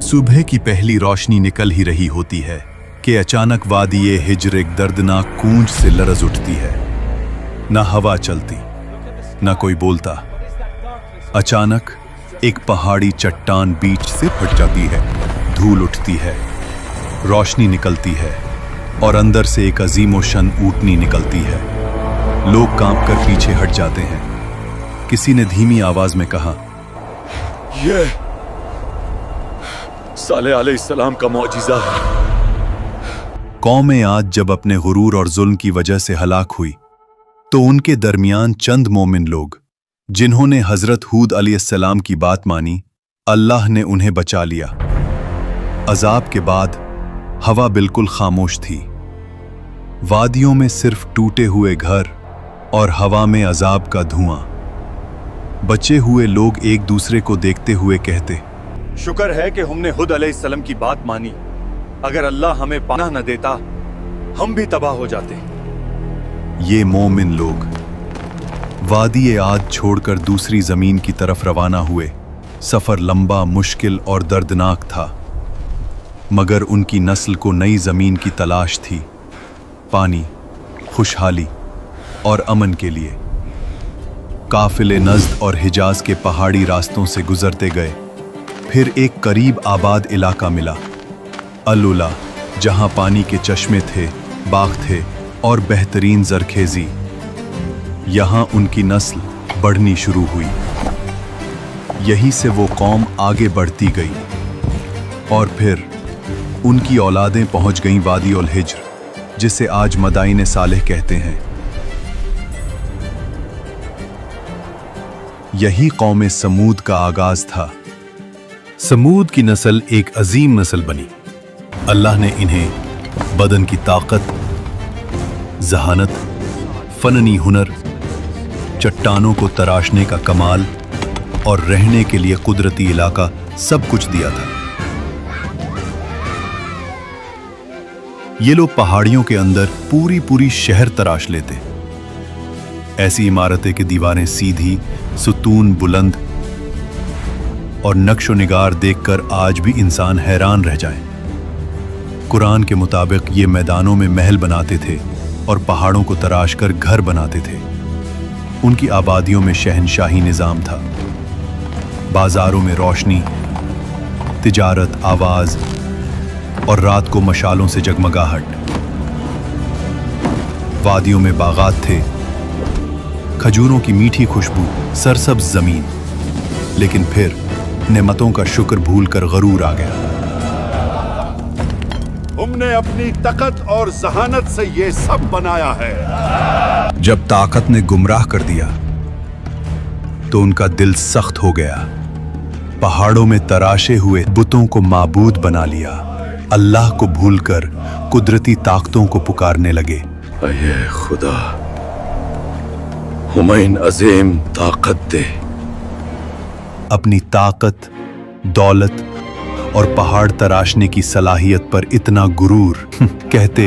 सुबह की पहली रोशनी निकल ही रही होती है कि अचानक वादी हिज्र एक दर्दनाक गूंज से लरज उठती है। ना हवा चलती, ना कोई बोलता। अचानक एक पहाड़ी चट्टान बीच से फट जाती है, धूल उठती है, रोशनी निकलती है और अंदर से एक अजीमोशन ऊँटनी निकलती है। लोग कांपकर पीछे हट जाते हैं। किसी ने धीमी आवाज में कहा, ये साले अलैहिस्सलाम का मौजिज़ा है। कौमें आज जब अपने गुरूर और जुल्म की वजह से हलाक हुई तो उनके दरमियान चंद मोमिन लोग जिन्होंने हजरत हूद अलैहिस्सलाम की बात मानी, अल्लाह ने उन्हें बचा लिया। अजाब के बाद हवा बिल्कुल खामोश थी। वादियों में सिर्फ टूटे हुए घर और हवा में अजाब का धुआं। बचे हुए लोग एक दूसरे को देखते हुए कहते, शुक्र है कि हमने हुद अलैहिस्सलाम की बात मानी। अगर अल्लाह हमें पनाह न देता, हम भी तबाह हो जाते। ये मोमिन लोग वादी आद छोड़कर दूसरी जमीन की तरफ रवाना हुए। सफर लंबा, मुश्किल और दर्दनाक था, मगर उनकी नस्ल को नई जमीन की तलाश थी, पानी, खुशहाली और अमन के लिए। काफिले नज़्द और हिजाज के पहाड़ी रास्तों से गुजरते गए। फिर एक करीब आबाद इलाका मिला, अल-उला, जहां पानी के चश्मे थे, बाग थे और बेहतरीन जरखेजी। यहां उनकी नस्ल बढ़नी शुरू हुई। यहीं से वो कौम आगे बढ़ती गई और फिर उनकी औलादें पहुंच गईं वादी उल हिज्र, जिसे आज मदाइन सालेह कहते हैं। यही कौम समूद का आगाज था। समूद की नस्ल एक अजीम नस्ल बनी। अल्लाह ने इन्हें बदन की ताकत, जहानत, फननी हुनर, चट्टानों को तराशने का कमाल और रहने के लिए कुदरती इलाका सब कुछ दिया था। ये लोग पहाड़ियों के अंदर पूरी पूरी शहर तराश लेते। ऐसी इमारतें की दीवारें सीधी, सुतून बुलंद और नक्शो निगार देखकर आज भी इंसान हैरान रह जाए। कुरान के मुताबिक ये मैदानों में महल बनाते थे और पहाड़ों को तराश कर घर बनाते थे। उनकी आबादियों में शहनशाही निज़ाम था। बाजारों में रोशनी, तिजारत, आवाज और रात को मशालों से जगमगाहट। वादियों में बागात थे, खजूरों की मीठी खुशबू, सरसब्ज जमीन। लेकिन फिर नेमतों का शुक्र भूलकर गरूर आ गया। हमने अपनी ताकत और जहानत से ये सब बनाया है। जब ताकत ने गुमराह कर दिया तो उनका दिल सख्त हो गया। पहाड़ों में तराशे हुए बुतों को माबूद बना लिया। अल्लाह को भूलकर कुदरती ताकतों को पुकारने लगे। अये खुदा, हुमैन अजीम ताकत दे। अपनी ताकत, दौलत और पहाड़ तराशने की सलाहियत पर इतना गुरूर कहते,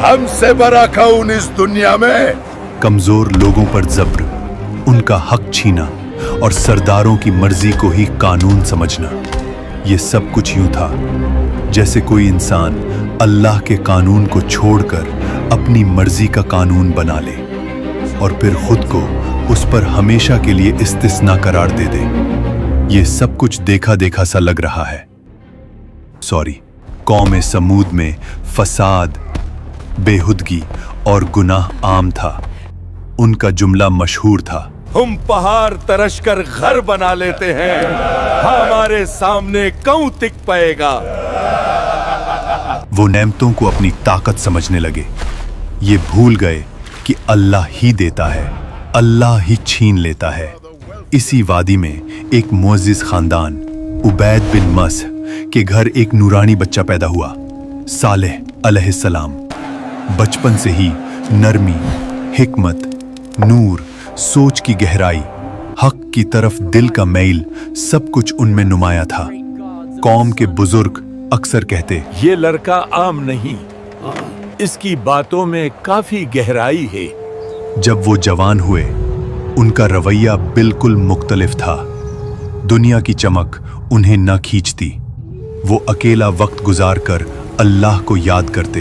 हमसे बड़ा कौन इस दुनिया में। कमजोर लोगों पर जब्र, उनका हक छीना और सरदारों की मर्जी को ही कानून समझना। ये सब कुछ यूं था जैसे कोई इंसान अल्लाह के कानून को छोड़कर अपनी मर्जी का कानून बना ले और फिर खुद को उस पर हमेशा के लिए इस्तिस्ना करार दे दे। ये सब कुछ देखा देखा सा लग रहा है। कौम समूद में फसाद, बेहुदगी और गुनाह आम था। उनका जुमला मशहूर था, हम पहाड़ तरश कर घर बना लेते हैं, हमारे सामने कौन टिक पाएगा। वो नेमतों को अपनी ताकत समझने लगे। ये भूल गए कि अल्लाह ही देता है, अल्लाह ही छीन लेता है। इसी वादी में एक मुअज्जिज खानदान उबैद बिन मस के घर एक नूरानी बच्चा पैदा हुआ, सालेह अलैहिस्सलाम। बचपन से ही नरमी, हिकमत, नूर, सोच की गहराई, हक की तरफ दिल का मैल, सब कुछ उनमें नुमाया था। कौम के बुजुर्ग अक्सर कहते, ये लड़का आम नहीं, इसकी बातों में काफी गहराई है। जब वो जवान हुए उनका रवैया बिल्कुल मुख्तलिफ था। दुनिया की चमक उन्हें न खींचती। वो अकेला वक्त गुजार कर अल्लाह को याद करते।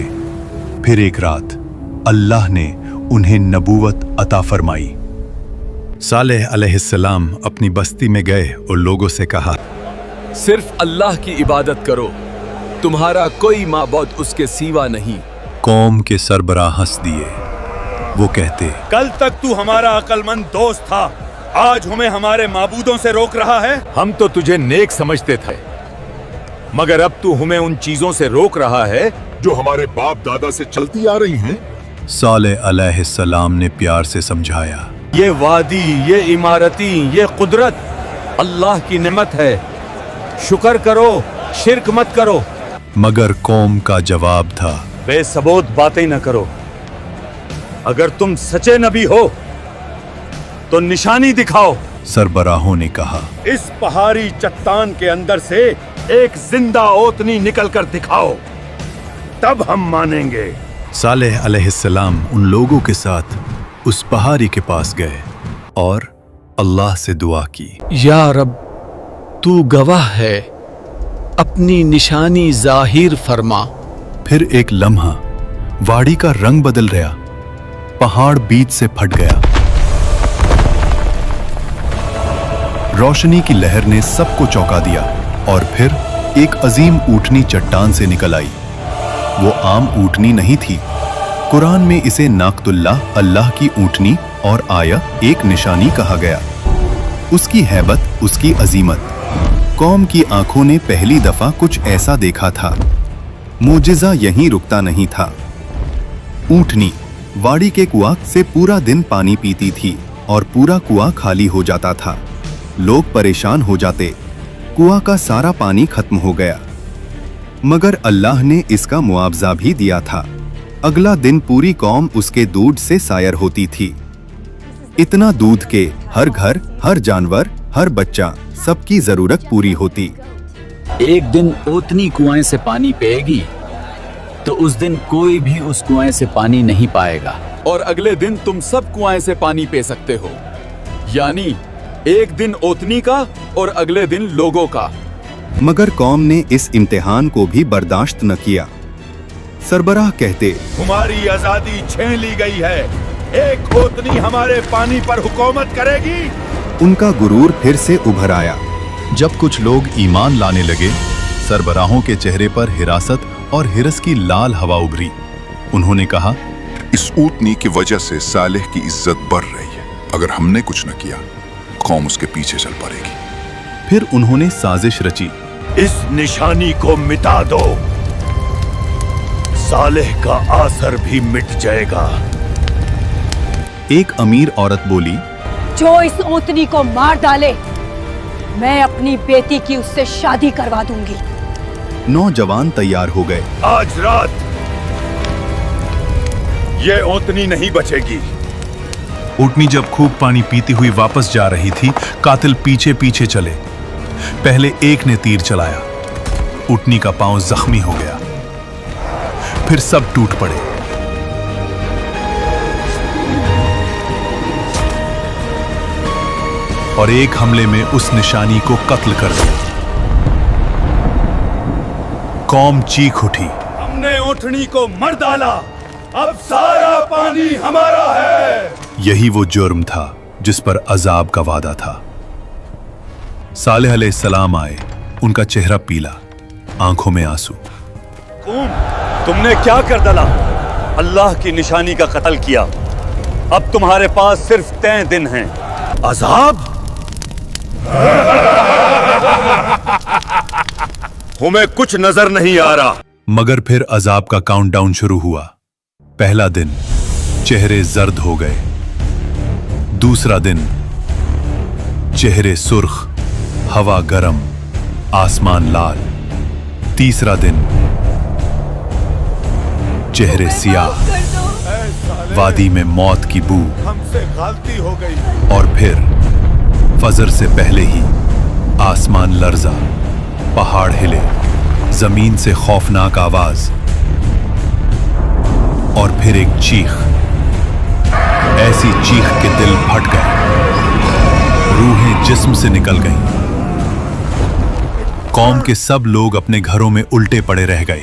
फिर एक रात अल्लाह ने उन्हें नबूवत अता फरमाई। सालेह अलैहिस्सलाम अपनी बस्ती में गए और लोगों से कहा, सिर्फ अल्लाह की इबादत करो, तुम्हारा कोई माबूद उसके सिवा नहीं। कौम के सरबराह हंस दिए। वो कहते, कल तक तू हमारा अक्लमंद दोस्त था, आज हमें हमारे माबूदों से रोक रहा है। हम तो तुझे नेक समझते थे, मगर अब तू हमें उन चीजों से रोक रहा है जो हमारे बाप दादा से चलती आ रही हैं। सालेह अलैहिस्सलाम ने प्यार से समझाया, ये वादी, ये इमारती, ये कुदरत अल्लाह की नेमत है, शुक्र करो, शिरक मत करो। मगर कौम का जवाब था, बेसबूत बातें न करो। अगर तुम सच्चे नबी हो तो निशानी दिखाओ। सरबराहों ने कहा, इस पहाड़ी चट्टान के अंदर से एक जिंदा ओतनी निकल कर दिखाओ, तब हम मानेंगे। सालेह अलैहिस्सलाम उन लोगों के साथ उस पहाड़ी के पास गए और अल्लाह से दुआ की, या रब, तू गवाह है, अपनी निशानी जाहिर फरमा। फिर एक लम्हा वाड़ी का रंग बदल गया, पहाड़ बीच से फट गया। रोशनी की लहर ने सबको चौंका दिया और फिर एक अजीम ऊँटनी चट्टान से निकल आई। वो आम ऊँटनी नहीं थी। कुरान में इसे नाकतुल्लाह, अल्लाह की ऊँटनी, और आया एक निशानी कहा गया। उसकी हैबत, उसकी अजीमत, कौम की आंखों ने पहली दफा कुछ ऐसा देखा था। मोजिज़ा यहीं रुकता नहीं था। ऊँटनी वाड़ी के कुआं से पूरा दिन पानी पीती थी और पूरा कुआं खाली हो जाता था। लोग परेशान हो जाते, कुआं का सारा पानी खत्म हो गया। मगर अल्लाह ने इसका मुआवजा भी दिया था। अगला दिन पूरी कौम उसके दूध से सायर होती थी। इतना दूध के हर घर, हर जानवर, हर बच्चा, सबकी जरूरत पूरी होती। एक दिन ओतनी कुएं से पानी पिएगी तो उस दिन कोई भी उस कुएं से पानी नहीं पाएगा। और अगले दिन तुम सब कुआं से पानी पी सकते हो, यानी एक दिन ओतनी का और अगले दिन लोगों का। मगर कौम ने इस इम्तिहान को भी बर्दाश्त न किया। सरबराह कहते, तुम्हारी आजादी छीन ली गई है, एक ओतनी हमारे पानी पर हुकूमत करेगी। उनका गुरूर फिर से उभर आया। जब कुछ लोग ईमान लाने लगे, सरबराहों के चेहरे पर हिरासत और हिरस की लाल हवा उभरी। उन्होंने कहा, इस ऊँटनी की वजह से सालेह की इज्जत बढ़ रही है। अगर हमने कुछ न किया, कौम उसके पीछे चल पड़ेगी। फिर उन्होंने साजिश रची, इस निशानी को मिटा दो, सालेह का आसर भी मिट जाएगा। एक अमीर औरत बोली, जो इस ओतनी को मार डाले, मैं अपनी बेटी की उससे शादी करवा दूंगी। नौजवान तैयार हो गए। आज रात ये ओतनी नहीं बचेगी। ऊँटनी जब खूब पानी पीती हुई वापस जा रही थी, कातिल पीछे पीछे चले। पहले एक ने तीर चलाया, ऊँटनी का पांव जख्मी हो गया। फिर सब टूट पड़े। और एक हमले में उस निशानी को कत्ल कर दिया। कौम चीख उठी, हमने ऊँटनी को मर डाला, अब सारा पानी हमारा है। यही वो जुर्म था जिस पर अजाब का वादा था। सालेह अलैहिस्सलाम आए, उनका चेहरा पीला, आंखों में आंसू। तुमने क्या कर डाला? अल्लाह की निशानी का कत्ल किया। अब तुम्हारे पास सिर्फ 3 दिन हैं। अजाब? हमें कुछ नजर नहीं आ रहा। मगर फिर अजाब का काउंटडाउन शुरू हुआ। पहला दिन चेहरे जर्द हो गए। दूसरा दिन चेहरे सुर्ख, हवा गरम, आसमान लाल। तीसरा दिन चेहरे सियाह, वादी में मौत की बू। हमसे गलती हो गई। और फिर फजर से पहले ही आसमान लर्जा, पहाड़ हिले, जमीन से खौफनाक आवाज, और फिर एक चीख। ऐसी चीख के दिल फट गए, रूहें जिस्म से निकल गईं। कौम के सब लोग अपने घरों में उल्टे पड़े रह गए।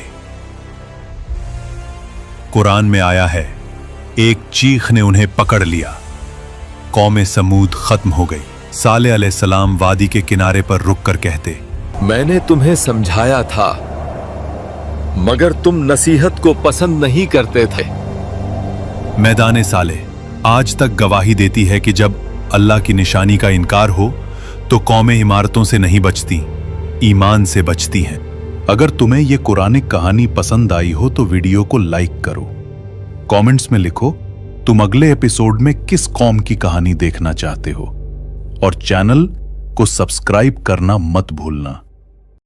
कुरान में आया है, एक चीख ने उन्हें पकड़ लिया। कौम समूद खत्म हो गई। सालेह अलैहिस्सलाम वादी के किनारे पर रुक कर कहते, मैंने तुम्हें समझाया था मगर तुम नसीहत को पसंद नहीं करते थे। मैदान सालेह आज तक गवाही देती है कि जब अल्लाह की निशानी का इनकार हो तो कौमें इमारतों से नहीं बचती, ईमान से बचती हैं। अगर तुम्हें यह कुरानिक कहानी पसंद आई हो तो वीडियो को लाइक करो, कमेंट्स में लिखो तुम अगले एपिसोड में किस कौम की कहानी देखना चाहते हो, और चैनल को सब्सक्राइब करना मत भूलना।